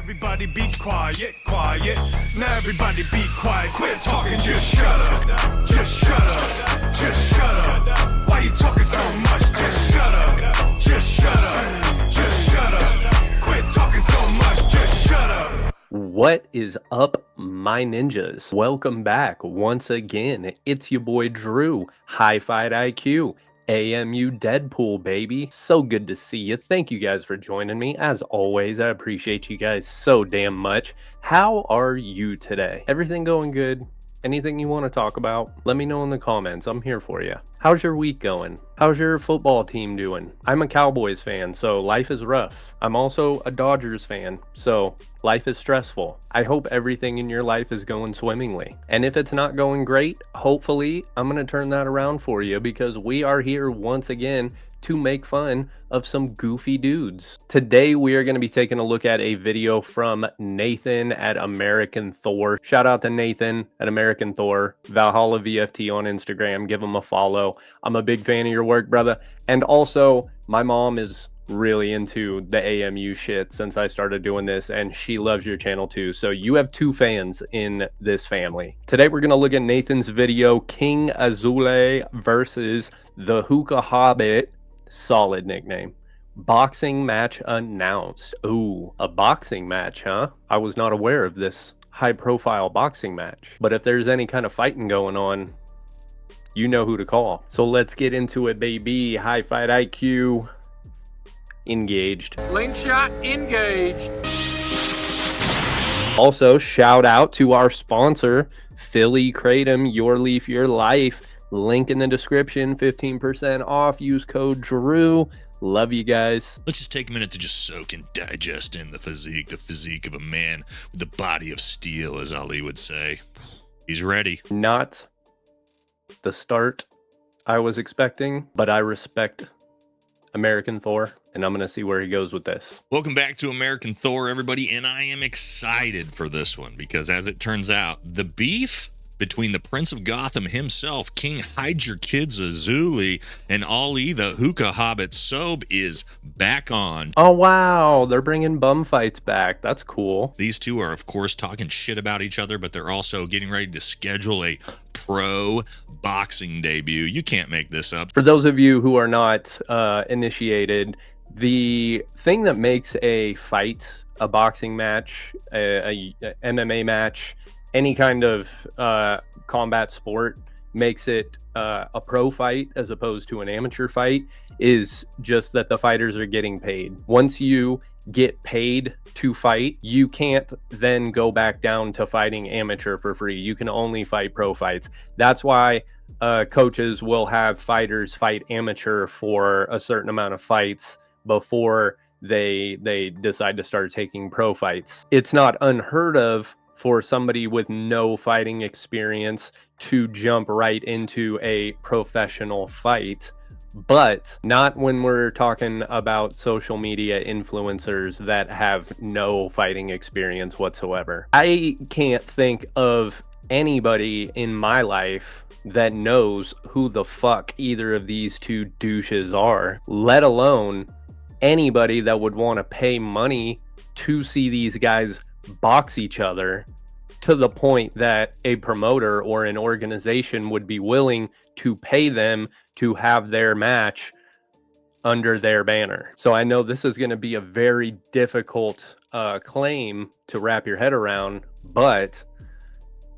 Everybody be quiet, quiet. Now everybody be quiet. Quit talking, just shut up. Just shut up. Just shut up. Why you talking so much? Just shut up. Just shut up. Just shut up. Quit talking so much. Just shut up. What is up, my ninjas? Welcome back once again. It's your boy Drew, High Fight IQ, AMU Deadpool, baby. So good to see you. Thank you guys for joining me. As always, I appreciate you guys so damn much. How are you today? Everything going good? Anything you want to talk about? Let me know in the comments. I'm here for you. How's your week going? How's your football team doing? I'm a Cowboys fan, so life is rough. I'm also a Dodgers fan, so life is stressful. I hope everything in your life is going swimmingly. And if it's not going great, hopefully I'm going to turn that around for you, because we are here once again to make fun of some goofy dudes. Today we are going to be taking a look at a video from Nathan at American Thor. Shout out to Nathan at American Thor, Valhalla VFT on Instagram. Give him a follow. I'm a big fan of your work, brother. And also, my mom is really into the AMU shit since I started doing this, and she loves your channel too. So you have two fans in this family. Today we're going to look at Nathan's video, King Azoulay versus the Hookah Hobbit. Solid nickname. Boxing match announced. Ooh, a boxing match, huh? I was not aware of this high profile boxing match, but if there's any kind of fighting going on, you know who to call. So let's get into it, baby. High Fight IQ engaged. Slingshot engaged. Also, shout out to our sponsor, Philly Kratom, Your Leaf, Your Life. Link in the description, 15% off. Use code Drew. Love you guys. Let's just take a minute to just soak and digest in the physique of a man with the body of steel, as Ali would say. He's ready. Not the start I was expecting, but I respect American Thor, and I'm going to see where he goes with this. Welcome back to American Thor, everybody, and I am excited for this one because, as it turns out, the beef between the Prince of Gotham himself, King Hide Your Kids Azoulay, and Ali the Hookah Hobbit Sobh is back on. Oh, wow. They're bringing bum fights back. That's cool. These two are, of course, talking shit about each other, but they're also getting ready to schedule a pro boxing debut. You can't make this up. For those of you who are not initiated, the thing that makes a fight, a boxing match, a MMA match, any kind of combat sport makes it a pro fight as opposed to an amateur fight is just that the fighters are getting paid. Once you get paid to fight, you can't then go back down to fighting amateur for free. You can only fight pro fights. That's why coaches will have fighters fight amateur for a certain amount of fights before they decide to start taking pro fights. It's not unheard of for somebody with no fighting experience to jump right into a professional fight, but not when we're talking about social media influencers that have no fighting experience whatsoever. I can't think of anybody in my life that knows who the fuck either of these two douches are, let alone anybody that would want to pay money to see these guys box each other, to the point that a promoter or an organization would be willing to pay them to have their match under their banner. So I know this is going to be a very difficult claim to wrap your head around, but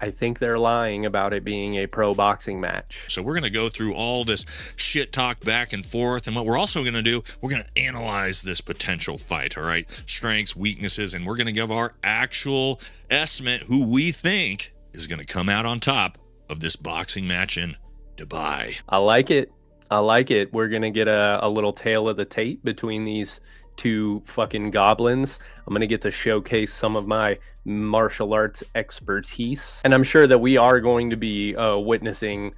I think they're lying about it being a pro boxing match. So we're going to go through all this shit talk back and forth. And what we're also going to do, we're going to analyze this potential fight, all right? Strengths, weaknesses, and we're going to give our actual estimate who we think is going to come out on top of this boxing match in Dubai. I like it. I like it. We're going to get a little tail of the tape between these two fucking goblins. I'm going to get to showcase some of my martial arts expertise, and I'm sure that we are going to be witnessing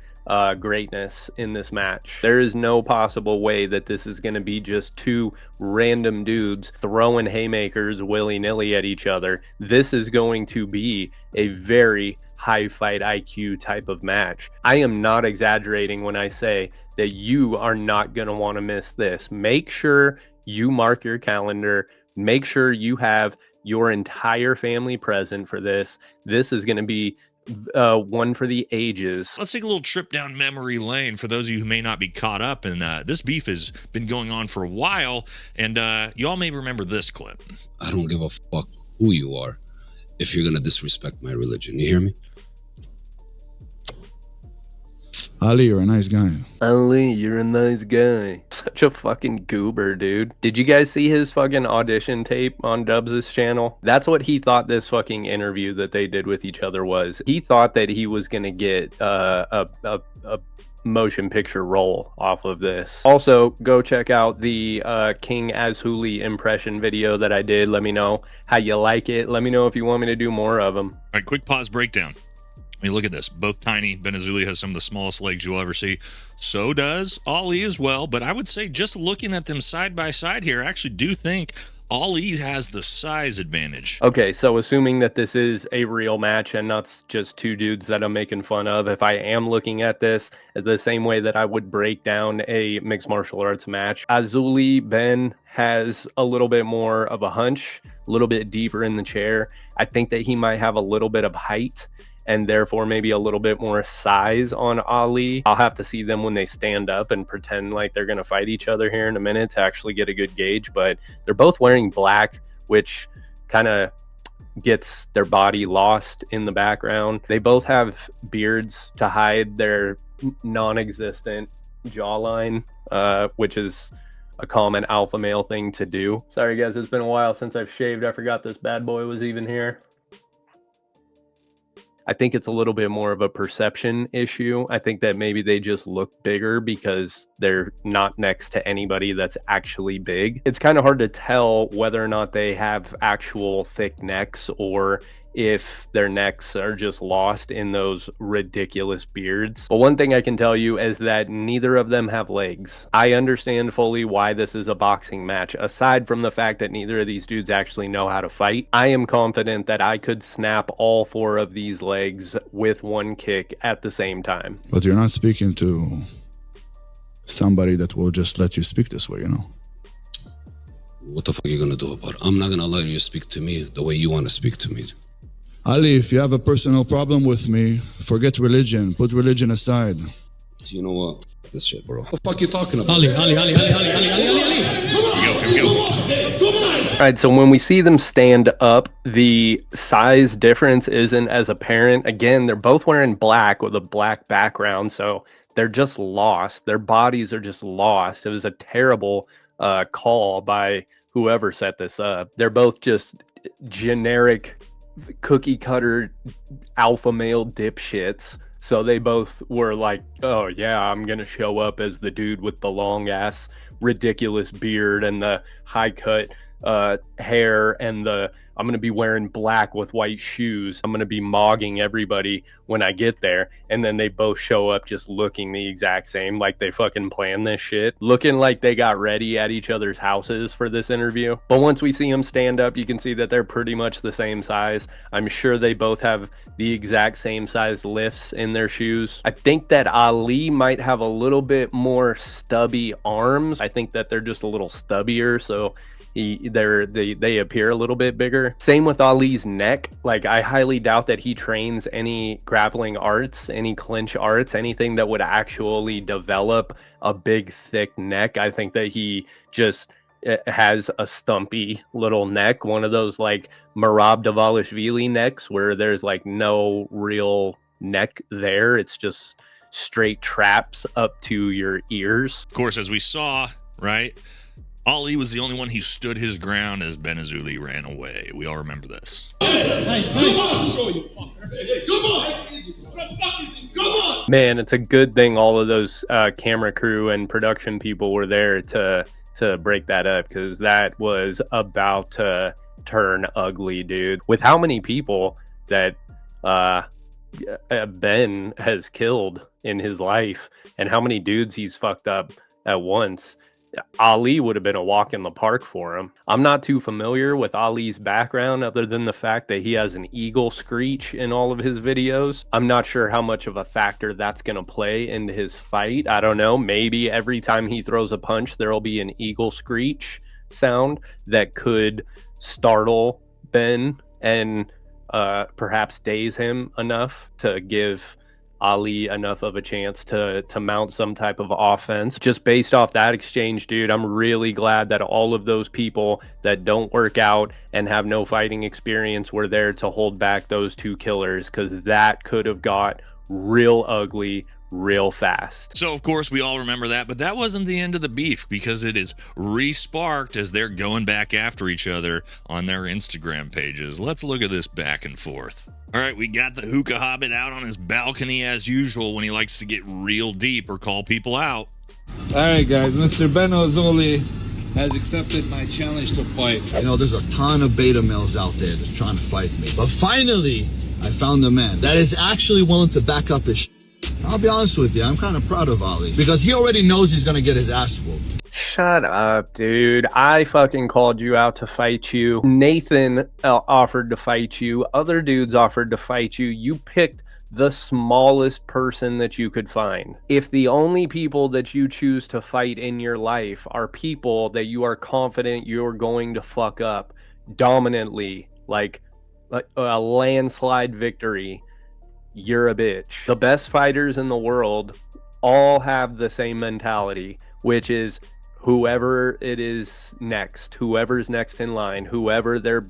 greatness in this match. There is no possible way that this is going to be just two random dudes throwing haymakers willy-nilly at each other. This is going to be a very high fight IQ type of match. I am not exaggerating when I say that you are not going to want to miss this. Make sure you mark your calendar. Make sure you have your entire family present for this. This is going to be one for the ages. Let's take a little trip down memory lane for those of you who may not be caught up. And this beef has been going on for a while, and y'all may remember this clip. I don't give a fuck who you are if you're gonna disrespect my religion. You hear me? Ali, you're a nice guy. Ali, you're a nice guy. Such a fucking goober, dude. Did you guys see his fucking audition tape on Dubs' channel? That's what he thought this fucking interview that they did with each other was. He thought that he was gonna get a motion picture role off of this. Also, go check out the King Azoulay impression video that I did. Let me know how you like it. Let me know if you want me to do more of them. All right, quick pause breakdown. I mean, look at this. Both tiny. Ben Azoulay has some of the smallest legs you'll ever see. So does Ali as well. But I would say just looking at them side by side here, I actually do think Ali has the size advantage. Okay, so assuming that this is a real match and not just two dudes that I'm making fun of, if I am looking at this the same way that I would break down a mixed martial arts match, Azoulay Ben has a little bit more of a hunch, a little bit deeper in the chair. I think that he might have a little bit of height and therefore maybe a little bit more size on Ali. I'll have to see them when they stand up and pretend like they're going to fight each other here in a minute to actually get a good gauge, but they're both wearing black, which kind of gets their body lost in the background. They both have beards to hide their non-existent jawline, which is a common alpha male thing to do. Sorry guys, it's been a while since I've shaved. I forgot this bad boy was even here. I think it's a little bit more of a perception issue. I think that maybe they just look bigger because they're not next to anybody that's actually big. It's kind of hard to tell whether or not they have actual thick necks or if their necks are just lost in those ridiculous beards. But one thing I can tell you is that neither of them have legs. I understand fully why this is a boxing match. Aside from the fact that neither of these dudes actually know how to fight, I am confident that I could snap all four of these legs with one kick at the same time. But you're not speaking to somebody that will just let you speak this way, you know? What the fuck are you gonna do about it? I'm not gonna let you speak to me the way you want to speak to me. Ali, if you have a personal problem with me, forget religion. Put religion aside. You know what? This shit, bro. What the fuck you talking about? Here we go. All right, so when we see them stand up, the size difference isn't as apparent. Again, they're both wearing black with a black background, so they're just lost. Their bodies are just lost. It was a terrible call by whoever set this up. They're both just generic cookie cutter alpha male dipshits. So they both were like, oh yeah, I'm gonna show up as the dude with the long ass ridiculous beard and the high cut hair and I'm gonna be wearing black with white shoes. I'm gonna be mogging everybody when I get there. And then they both show up just looking the exact same, like they fucking planned this shit, looking like they got ready at each other's houses for this interview. But once we see them stand up, you can see that they're pretty much the same size. I'm sure they both have the exact same size lifts in their shoes. I think that Ali might have a little bit more stubby arms. I think that they're just a little stubbier, so they appear a little bit bigger. Same with Ali's neck. Like, I highly doubt that he trains any grappling arts, any clinch arts, anything that would actually develop a big thick neck. I think that he just has a stumpy little neck, one of those like Merab Dvalishvili necks where there's like no real neck there. It's just straight traps up to your ears. Of course, as we saw, right, Ali was the only one who stood his ground as Ben Azoulay ran away. We all remember this. Man, it's a good thing all of those camera crew and production people were there to break that up, because that was about to turn ugly, dude. With how many people that Ben has killed in his life and how many dudes he's fucked up at once, Ali would have been a walk in the park for him. I'm not too familiar with Ali's background other than the fact that he has an eagle screech in all of his videos. I'm not sure how much of a factor that's going to play into his fight. I don't know. Maybe every time he throws a punch, there'll be an eagle screech sound that could startle Ben and perhaps daze him enough to give Ali enough of a chance to mount some type of offense. Just based off that exchange, dude, I'm really glad that all of those people that don't work out and have no fighting experience were there to hold back those two killers, because that could have got real ugly real fast. So, of course, we all remember that, but that wasn't the end of the beef, because it is re-sparked as they're going back after each other on their Instagram pages. Let's look at this back and forth. All right, we got the hookah hobbit out on his balcony as usual when he likes to get real deep or call people out. All right, guys, Mr. Ben Azoulay has accepted my challenge to fight. You know, there's a ton of beta males out there that's trying to fight me. But finally, I found a man that is actually willing to back up his I'll be honest with you, I'm kind of proud of Ali, because he already knows he's going to get his ass whooped. Shut up, dude. I fucking called you out to fight you. Nathan offered to fight you. Other dudes offered to fight you. You picked the smallest person that you could find. If the only people that you choose to fight in your life are people that you are confident you're going to fuck up dominantly, like a landslide victory, you're a bitch. The best fighters in the world all have the same mentality, which is whoever it is next, whoever's next in line, whoever they're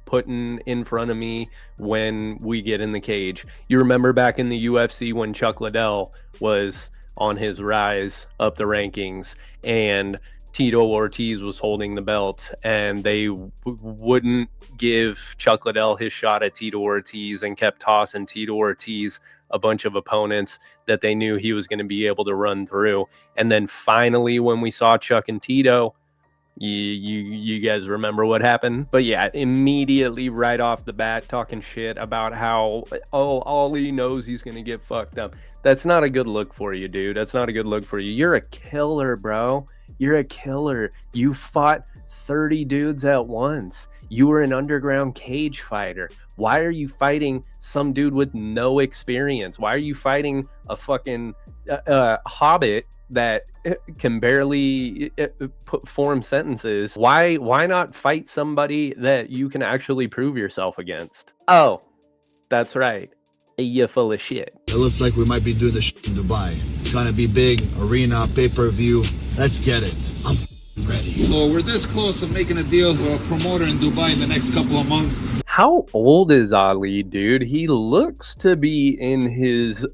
putting in front of me when we get in the cage. You remember back in the UFC when Chuck Liddell was on his rise up the rankings and Tito Ortiz was holding the belt, and they wouldn't give Chuck Liddell his shot at Tito Ortiz and kept tossing Tito Ortiz a bunch of opponents that they knew he was going to be able to run through. And then finally, when we saw Chuck and Tito, you guys remember what happened? But yeah, immediately right off the bat talking shit about how, oh, Ali knows he's going to get fucked up. That's not a good look for you, dude. That's not a good look for you. You're a killer, bro. You're a killer. You fought 30 dudes at once. You were an underground cage fighter. Why are you fighting some dude with no experience? Why are you fighting a fucking hobbit that can barely form sentences? Why not fight somebody that you can actually prove yourself against? Oh, that's right. You're full of shit. It looks like we might be doing this in Dubai. It's gonna be big, arena, pay-per-view. Let's get it. I'm ready. So we're this close to making a deal with a promoter in Dubai in the next couple of months. How old is Ali, dude? He looks to be in his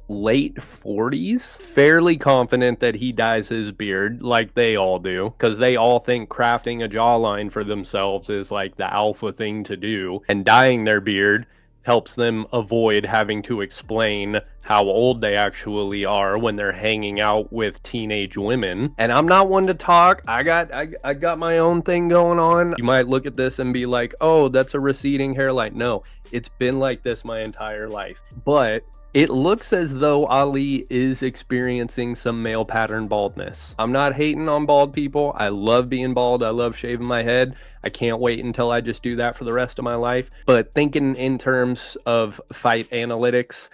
late 40s. Fairly confident that he dyes his beard like they all do, because they all think crafting a jawline for themselves is like the alpha thing to do, and dyeing their beard helps them avoid having to explain how old they actually are when they're hanging out with teenage women. And I'm not one to talk. I got my own thing going on. You might look at this and be like, oh, that's a receding hairline. No, it's been like this my entire life. But it looks as though Ali is experiencing some male pattern baldness. I'm not hating on bald people. I love being bald. I love shaving my head. I can't wait until I just do that for the rest of my life. But thinking in terms of fight analytics,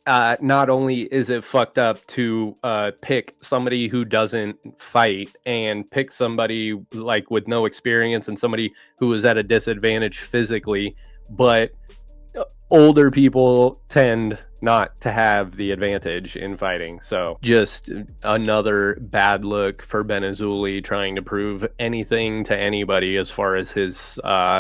not only is it fucked up to pick somebody who doesn't fight and pick somebody like with no experience and somebody who is at a disadvantage physically, but older people tend not to have the advantage in fighting. So just another bad look for Ben Azoulay trying to prove anything to anybody as far as his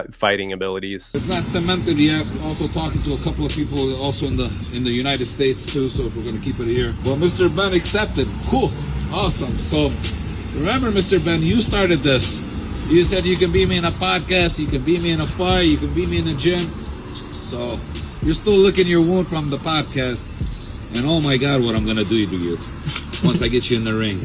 fighting abilities. It's not cemented yet. Also talking to a couple of people also in the United States too, so if we're going to keep it here. Well, Mr. Ben accepted. Cool. Awesome. So remember, Mr. Ben, you started this. You said you can beat me in a podcast, you can beat me in a fight, you can beat me in a gym. So you're still licking your wound from the podcast. And oh my God, what I'm going to do to you once I get you in the ring.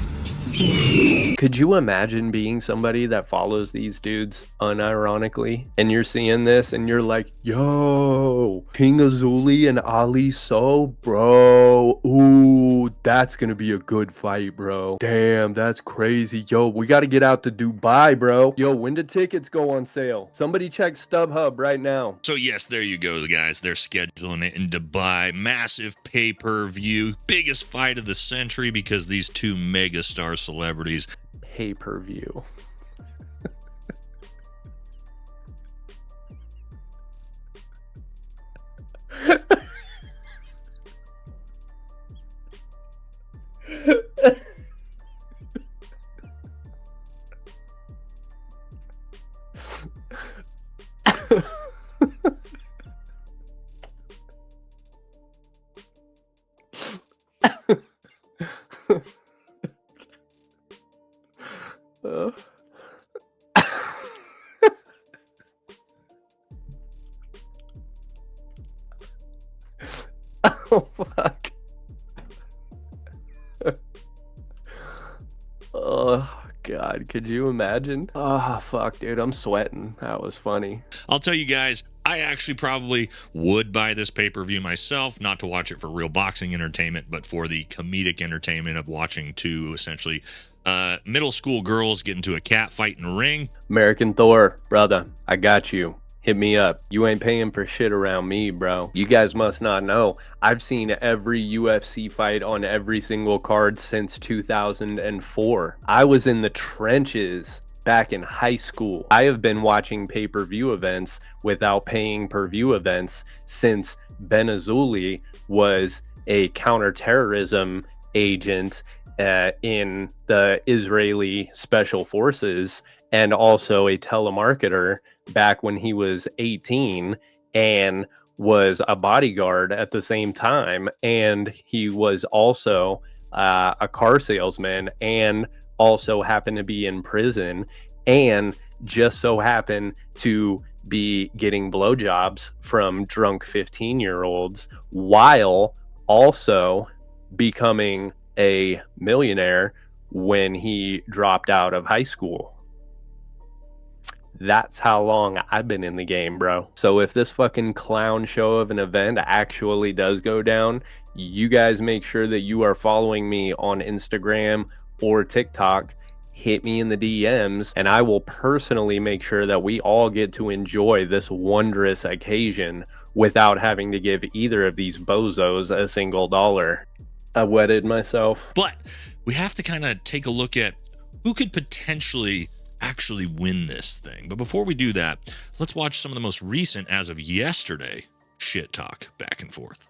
Could you imagine being somebody that follows these dudes unironically, and you're seeing this and you're like, yo, King Azoulay and Ali Sobh, bro, ooh, that's gonna be a good fight, bro. Damn, that's crazy. Yo, we gotta get out to Dubai, bro. Yo, when do tickets go on sale? Somebody check StubHub right now. So yes, there you go, guys. They're scheduling it in Dubai. Massive pay-per-view. Biggest fight of the century because these two megastar celebrities. Pay-per-view. Oh fuck. Oh god, could you imagine? Oh fuck, dude, I'm sweating. That was funny. I'll tell you guys, I actually probably would buy this pay-per-view myself, not to watch it for real boxing entertainment, but for the comedic entertainment of watching two essentially middle school girls get into a cat fight in a ring. American Thor, brother, I got you. Hit me up. You ain't paying for shit around me, bro. You guys must not know. I've seen every UFC fight on every single card since 2004. I was in the trenches back in high school. I have been watching pay-per-view events without paying per view events since Ben Azoulay was a counterterrorism agent in the Israeli Special Forces, and also a telemarketer back when he was 18 and was a bodyguard at the same time. And he was also a car salesman and also happened to be in prison and just so happened to be getting blowjobs from drunk 15-year-olds while also becoming a millionaire when he dropped out of high school. That's how long I've been in the game, bro. So if this fucking clown show of an event actually does go down, you guys make sure that you are following me on Instagram or TikTok. Hit me in the DMs, and I will personally make sure that we all get to enjoy this wondrous occasion without having to give either of these bozos a single dollar. I wetted myself. But we have to kind of take a look at who could potentially actually win this thing. But before we do that, let's watch some of the most recent, as of yesterday, shit talk back and forth.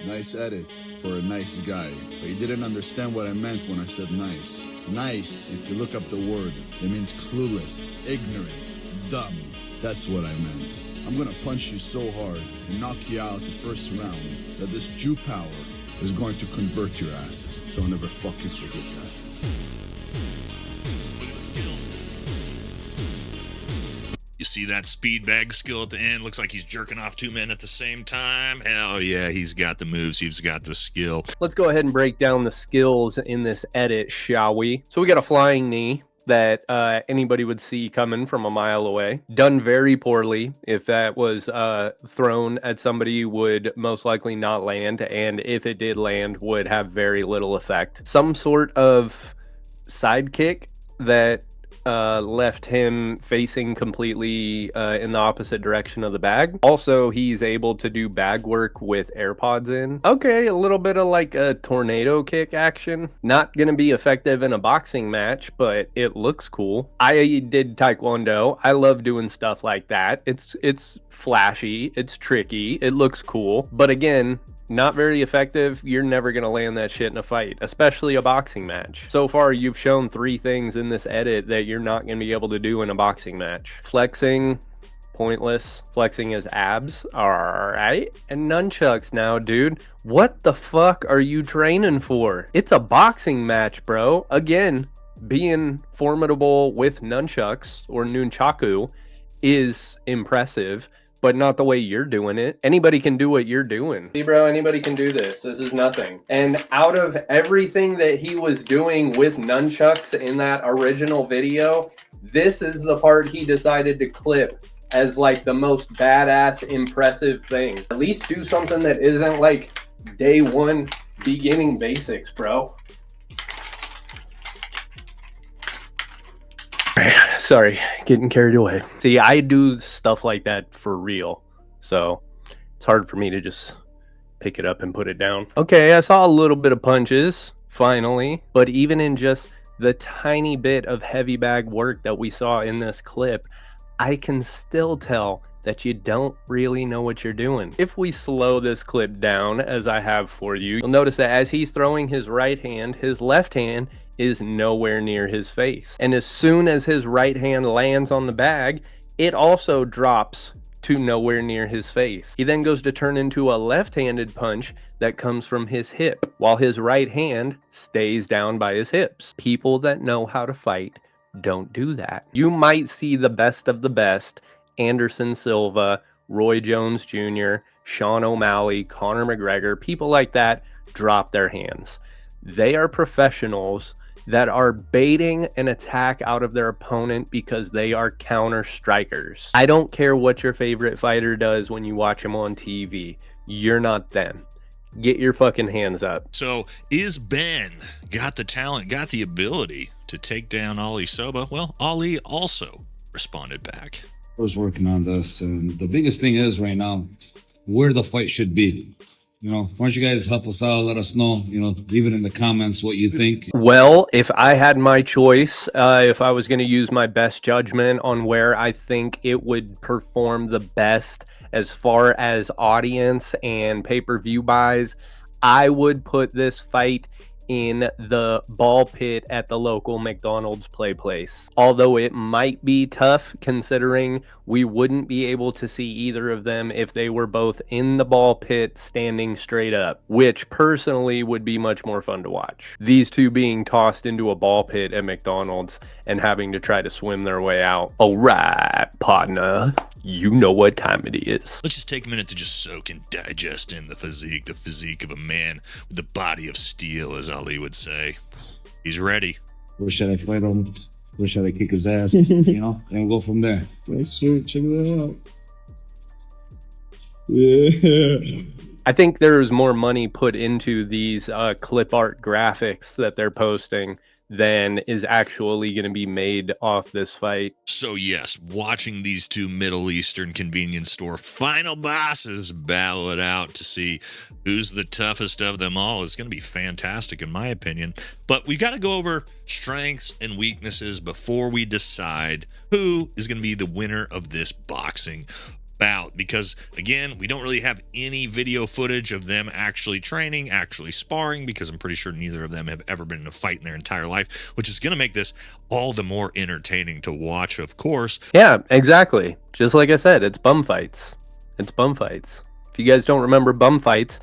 Nice edit for a nice guy. But you didn't understand what I meant when I said nice. Nice, if you look up the word, it means clueless, ignorant, dumb. That's what I meant. I'm gonna punch you so hard and knock you out the first round that this Jew power is going to convert your ass. Don't ever fucking forget that. You see that speed bag skill at the end? Looks like he's jerking off two men at the same time. Hell yeah, he's got the moves. He's got the skill. Let's go ahead and break down the skills in this edit, shall we? So we got a flying knee that anybody would see coming from a mile away. Done very poorly. If that was thrown at somebody, would most likely not land, and if it did land, would have very little effect. Some sort of sidekick that left him facing completely in the opposite direction of the bag. Also, he's able to do bag work with AirPods in. Okay, a little bit of like a tornado kick action. Not gonna be effective in a boxing match, but it looks cool. I did Taekwondo. I love doing stuff like that. It's flashy, it's tricky, it looks cool. But again, not very effective. You're never going to land that shit in a fight, especially a boxing match. So far, you've shown 3 things in this edit that you're not going to be able to do in a boxing match. Flexing, pointless. Flexing his abs, alright. And nunchucks now, dude. What the fuck are you training for? It's a boxing match, bro. Again, being formidable with nunchucks or nunchaku is impressive, but not the way you're doing it. Anybody can do what you're doing. See, bro, anybody can do this. This is nothing. And out of everything that he was doing with nunchucks in that original video, this is the part he decided to clip as like the most badass, impressive thing. At least do something that isn't like day one beginning basics, bro. Sorry, getting carried away. See, I do stuff like that for real, so it's hard for me to just pick it up and put it down. Okay, I saw a little bit of punches, finally, but even in just the tiny bit of heavy bag work that we saw in this clip, I can still tell that you don't really know what you're doing. If we slow this clip down, as I have for you, you'll notice that as he's throwing his right hand, his left hand is nowhere near his face. And as soon as his right hand lands on the bag, it also drops to nowhere near his face. He then goes to turn into a left-handed punch that comes from his hip, while his right hand stays down by his hips. People that know how to fight don't do that. You might see the best of the best, Anderson Silva, Roy Jones Jr., Sean O'Malley, Conor McGregor, people like that drop their hands. They are professionals that are baiting an attack out of their opponent because they are counter strikers. I don't care what your favorite fighter does when you watch them on TV. You're not them. Get your fucking hands up. So is Ben got the talent, got the ability to take down Ali Sobh? Well, Ali also responded back. I was working on this, and the biggest thing is right now where the fight should be. You know, why don't you guys help us out? Let us know, you know, leave it in the comments what you think. Well, if I had my choice, if I was going to use my best judgment on where I think it would perform the best as far as audience and pay-per-view buys, I would put this fight in the ball pit at the local McDonald's play place. Although it might be tough considering we wouldn't be able to see either of them if they were both in the ball pit standing straight up, which personally would be much more fun to watch. These two being tossed into a ball pit at McDonald's and having to try to swim their way out. Alright, partner. You know what time it is. Let's just take a minute to just soak and digest in the physique of a man with the body of steel, as Ali would say. He's ready. Where should I fight him? Where should I kick his ass? You know, and we'll go from there. That's sweet. Check that out. Yeah. I think there's more money put into these clip art graphics that they're posting than is actually going to be made off this fight. So yes, watching these two Middle Eastern convenience store final bosses battle it out to see who's the toughest of them all is going to be fantastic in my opinion. But we've got to go over strengths and weaknesses before we decide who is going to be the winner of this boxing bout, because again, we don't really have any video footage of them actually training, actually sparring, because I'm pretty sure neither of them have ever been in a fight in their entire life, which is going to make this all the more entertaining to watch, of course. Yeah, exactly. Just like I said, it's bum fights. It's bum fights. If you guys don't remember bum fights,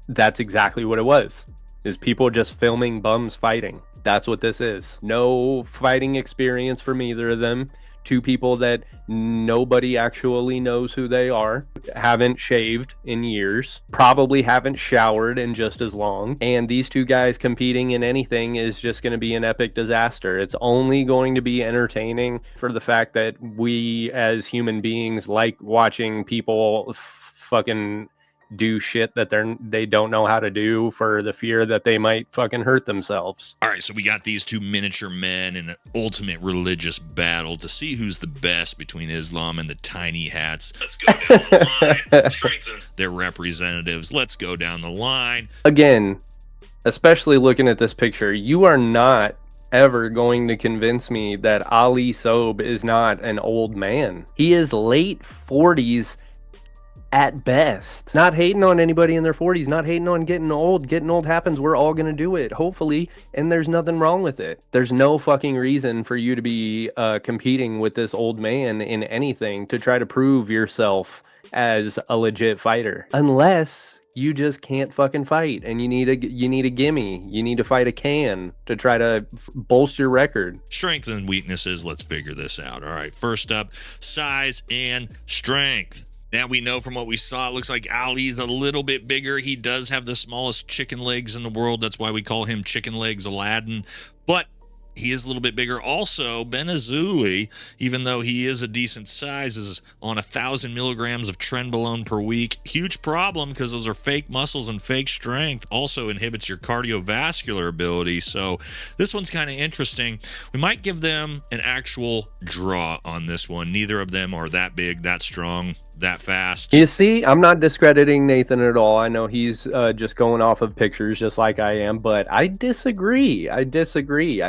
that's exactly what it was. Is people just filming bums fighting. That's what this is. No fighting experience from either of them. Two people that nobody actually knows who they are, haven't shaved in years, probably haven't showered in just as long, and these two guys competing in anything is just going to be an epic disaster. It's only going to be entertaining for the fact that we as human beings like watching people fucking do shit that they don't know how to do for the fear that they might fucking hurt themselves. All right, so we got these two miniature men in an ultimate religious battle to see who's the best between Islam and the tiny hats. Let's go down the line. Strengthen their representatives. Let's go down the line. Again, especially looking at this picture, you are not ever going to convince me that Ali Sobh is not an old man. He is late 40s at best. Not hating on anybody in their 40s, not hating on getting old. Getting old happens. We're all going to do it, hopefully, and there's nothing wrong with it. There's no fucking reason for you to be competing with this old man in anything to try to prove yourself as a legit fighter. Unless you just can't fucking fight and you need a gimme. You need to fight a can to try to bolster your record. Strengths and weaknesses, let's figure this out. All right, first up, size and strength. Now we know from what we saw, it looks like Ali's a little bit bigger. He does have the smallest chicken legs in the world. That's why we call him Chicken Legs Aladdin. But he is a little bit bigger. Also, Ben Azoulay, even though he is a decent size, is on 1,000 milligrams of trenbolone per week. Huge problem because those are fake muscles and fake strength. Also inhibits your cardiovascular ability. So this one's kind of interesting. We might give them an actual draw on this one. Neither of them are that big, that strong, that fast. You see, I'm not discrediting Nathan at all. I know he's just going off of pictures just like I am, but I disagree. I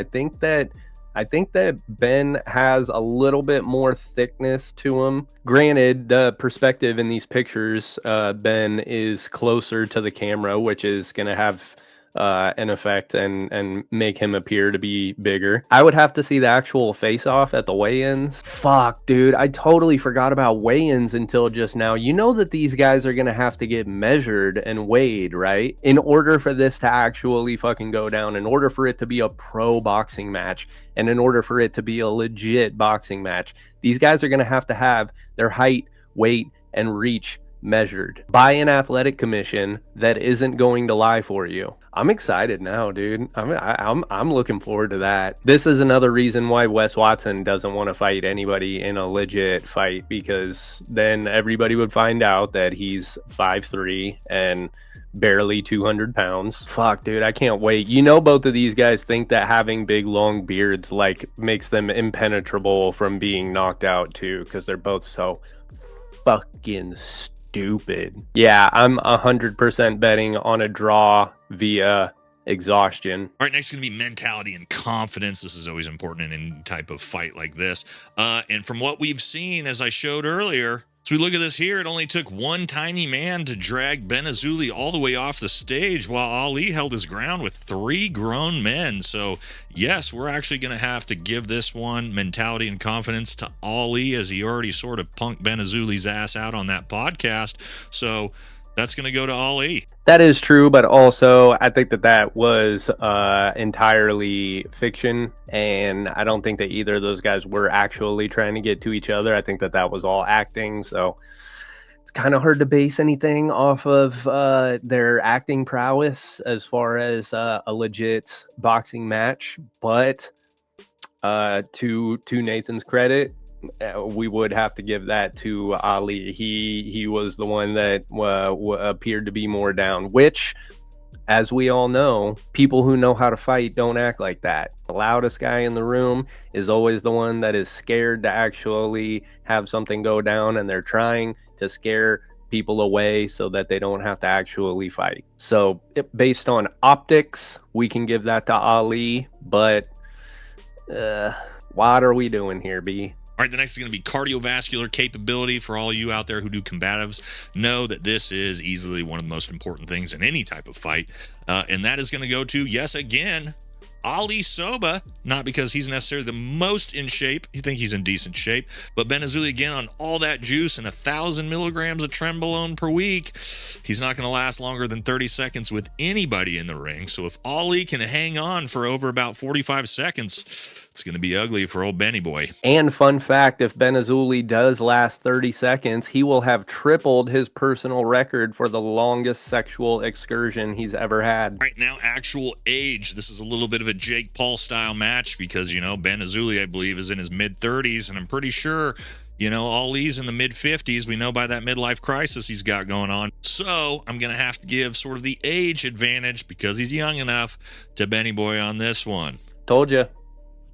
think that I think that Ben has a little bit more thickness to him. Granted, the perspective in these pictures, Ben is closer to the camera, which is going to have an effect and make him appear to be bigger. I would have to see the actual face-off at the weigh-ins. Fuck, dude, I totally forgot about weigh-ins until just now. You know that these guys are gonna have to get measured and weighed, right? In order for this to actually fucking go down, in order for it to be a pro boxing match, and in order for it to be a legit boxing match, these guys are gonna have to have their height, weight, and reach measured by an athletic commission that isn't going to lie for you. I'm excited now, dude. I'm looking forward to that. This is another reason why Wes Watson doesn't want to fight anybody in a legit fight, because then everybody would find out that he's 5'3" and barely 200 pounds. Fuck, dude, I can't wait. You know, both of these guys think that having big long beards like makes them impenetrable from being knocked out too, because they're both so fucking stupid. Yeah, I'm 100% betting on a draw via exhaustion. All right, next is going to be mentality and confidence. This is always important in any type of fight like this. And from what we've seen, as I showed earlier, so we look at this here, it only took one tiny man to drag Ben Azoulay all the way off the stage while Ali held his ground with 3 grown men. So, yes, we're actually going to have to give this one mentality and confidence to Ali, as he already sort of punked Ben Azoulay's ass out on that podcast. So, that's going to go to Ali. That is true, but also I think that that was entirely fiction, and I don't think that either of those guys were actually trying to get to each other. I think that that was all acting, so it's kind of hard to base anything off of their acting prowess as far as a legit boxing match. But to Nathan's credit, we would have to give that to Ali. He was the one that appeared to be more down, which, as we all know, people who know how to fight don't act like that. The loudest guy in the room is always the one that is scared to actually have something go down, and they're trying to scare people away so that they don't have to actually fight. So based on optics, we can give that to Ali, but what are we doing here, B? All right, the next is going to be cardiovascular capability. For all you out there who do combatives, know that this is easily one of the most important things in any type of fight. And that is going to go to, yes, again, Ali Sobh, not because he's necessarily the most in shape. You think he's in decent shape. But Ben Azoulay, again, on all that juice and 1,000 milligrams of trenbolone per week, he's not going to last longer than 30 seconds with anybody in the ring. So if Ali can hang on for over about 45 seconds, it's going to be ugly for old Benny boy. And fun fact, if Ben Azoulay does last 30 seconds, he will have tripled his personal record for the longest sexual excursion he's ever had. Right now, actual age. This is a little bit of a Jake Paul style match because, you know, Ben Azoulay, I believe, is in his mid-30s, and I'm pretty sure, you know, Ali's in the mid-50s. We know by that midlife crisis he's got going on. So I'm going to have to give sort of the age advantage, because he's young enough, to Benny boy on this one. Told you.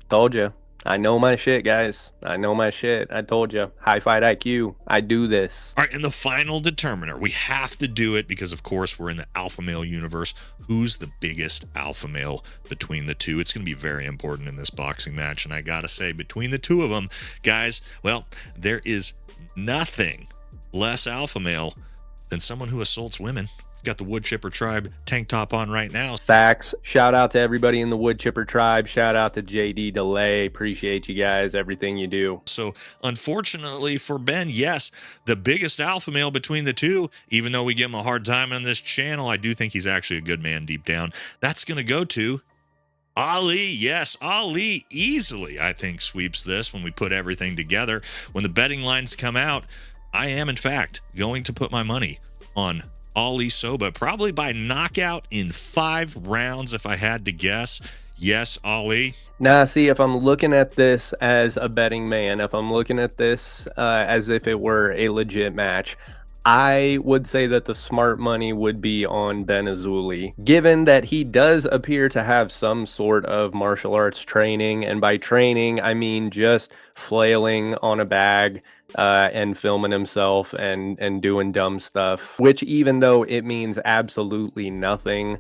Told you. I know my shit, guys. I know my shit. I told you. High fight IQ. I do this. All right, and the final determiner. We have to do it because, of course, we're in the alpha male universe. Who's the biggest alpha male between the two? It's going to be very important in this boxing match. And I got to say, between the two of them, guys, well, there is nothing less alpha male than someone who assaults women. Got the Wood Chipper Tribe tank top on right now. Facts. Shout out to everybody in the Wood Chipper Tribe. Shout out to JD Delay. Appreciate you guys, everything you do. So unfortunately for Ben, yes, the biggest alpha male between the two, even though we give him a hard time on this channel, I do think he's actually a good man deep down. That's going to go to Ali. Yes, Ali easily, I think, sweeps this when we put everything together. When the betting lines come out, I am, in fact, going to put my money on Ali Sobh, probably by knockout in 5 rounds, if I had to guess. Yes, Ali. Now, see, if I'm looking at this as a betting man, if I'm looking at this as if it were a legit match, I would say that the smart money would be on Ben Azoulay, given that he does appear to have some sort of martial arts training, and by training, I mean just flailing on a bag and filming himself and doing dumb stuff, which, even though it means absolutely nothing,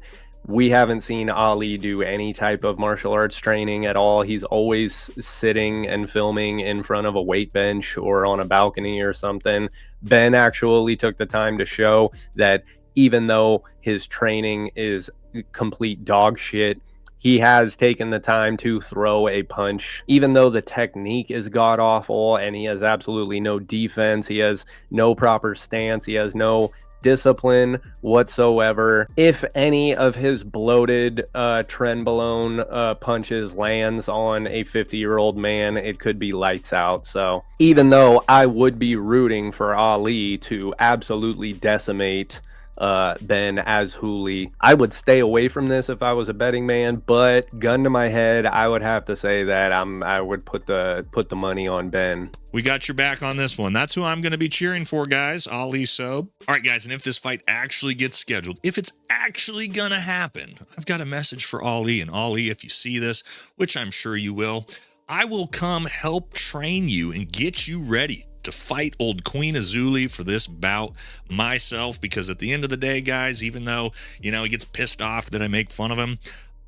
We haven't seen Ali do any type of martial arts training at all. He's always sitting and filming in front of a weight bench or on a balcony or something. Ben actually took the time to show that even though his training is complete dog shit, he has taken the time to throw a punch. Even though the technique is god awful and he has absolutely no defense, he has no proper stance, he has no discipline whatsoever. If any of his bloated trenbolone punches lands on a 50-year-old man, it could be lights out. So even though I would be rooting for Ali to absolutely decimate Ben Azoulay, I would stay away from this if I was a betting man, but gun to my head, I would have to say that I would put the money on Ben. We got your back on this one. That's who I'm going to be cheering for, guys. Ali Sobh. All right, guys, and if this fight actually gets scheduled, if it's actually going to happen, I've got a message for Ali. And Ali, if you see this, which I'm sure you will, I will come help train you and get you ready to fight old Queen Azoulay for this bout myself, because at the end of the day, guys, even though, he gets pissed off that I make fun of him,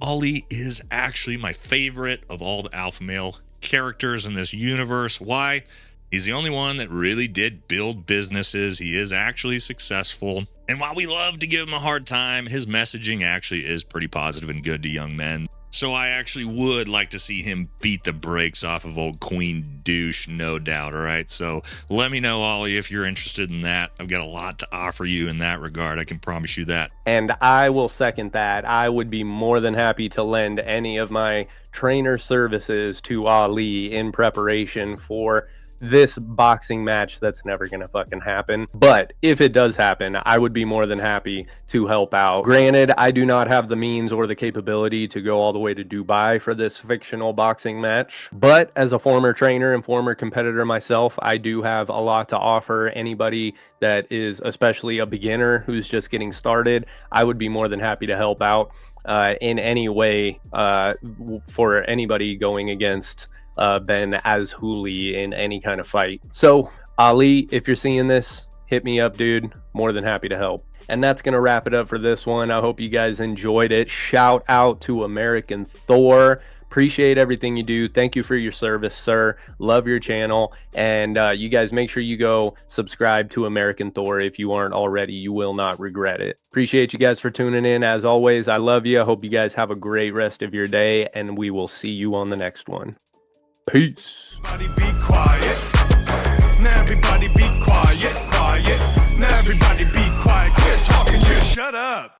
Ali is actually my favorite of all the alpha male characters in this universe. Why? He's the only one that really did build businesses. He is actually successful. And while we love to give him a hard time, his messaging actually is pretty positive and good to young men. So I actually would like to see him beat the brakes off of old Queen Douche, no doubt, all right? So let me know, Ollie, if you're interested in that. I've got a lot to offer you in that regard. I can promise you that. And I will second that. I would be more than happy to lend any of my trainer services to Ali in preparation for this boxing match that's never gonna fucking happen. But if it does happen, I would be more than happy to help out. Granted, I do not have the means or the capability to go all the way to Dubai for this fictional boxing match, but as a former trainer and former competitor myself, I do have a lot to offer anybody that is especially a beginner who's just getting started. I would be more than happy to help out in any way for anybody going against Ben Azoulay in any kind of fight. So Ali, if you're seeing this, hit me up, dude. More than happy to help. And that's gonna wrap it up for this one. I hope you guys enjoyed it. Shout out to American Thor. Appreciate everything you do. Thank you for your service, sir. Love your channel. And you guys make sure you go subscribe to American Thor if you aren't already. You will not regret it. Appreciate you guys for tuning in. As always, I love you. I hope you guys have a great rest of your day, and we will see you on the next one. Peace. Everybody be quiet. Now everybody be quiet, quiet. Now everybody be quiet. Quit talking, just shut up.